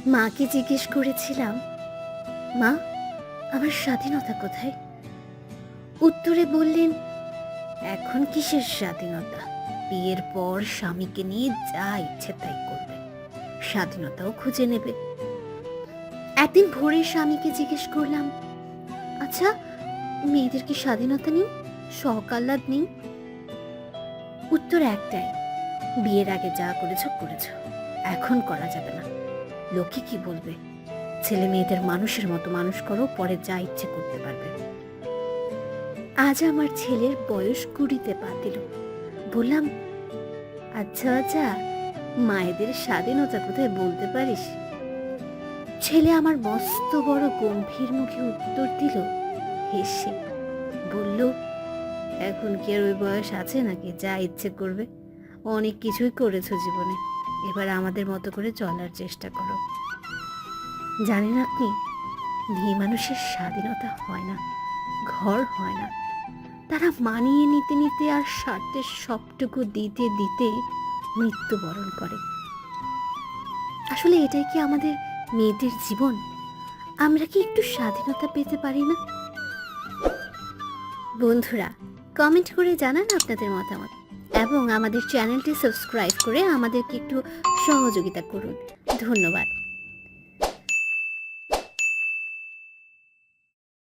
মাকে জিজ্ঞেস করেছিলাম, মা, আমার স্বাধীনতা কোথায়? উত্তরে বললেন, এখন কিসের স্বাধীনতা? বিয়ের পর স্বামীকে নিয়ে যা ইচ্ছে তাই করবে, স্বাধীনতাও খুঁজে নেবে। একদিন ভোরে স্বামীকে জিজ্ঞেস করলাম, আচ্ছা, মেয়েদের কি স্বাধীনতা নেই, শখ আহ্লাদ নেই? উত্তর একটাই, বিয়ের আগে যা করেছো করেছো, এখন করা যাবে না। লোকে কি বলবে? ছেলে মেয়েদের মানুষের মতো মানুষ করো, পরে যা ইচ্ছে করতে পারবে। আজ আমার ছেলের বয়স 20-তে পা দিল। বললাম, আচ্ছা আচ্ছা, মায়েদের স্বাধীনতা কোথায় বলতে পারিস? ছেলে আমার মস্ত বড় গম্ভীর মুখে উত্তর দিল হেসে। বলল, এখন কি আর ওই বয়স আছে নাকি যা ইচ্ছে করবে? অনেক কিছুই করেছো জীবনে, এবার আমাদের মতো করে চলার চেষ্টা করো। জানেন আপনি, মেয়ে মানুষের স্বাধীনতা হয় না, ঘর হয় না। তারা মানিয়ে নিতে নিতে আর স্বার্থের সবটুকু দিতে দিতে মৃত্যুবরণ করে। আসলে এটাই কি আমাদের মেয়েদের জীবন? আমরা কি একটু স্বাধীনতা পেতে পারি না? বন্ধুরা, কমেন্ট করে জানান আপনাদের মতামত এবং আমাদের চ্যানেলটি সাবস্ক্রাইব করে আমাদেরকে একটু সহযোগিতা করুন। ধন্যবাদ।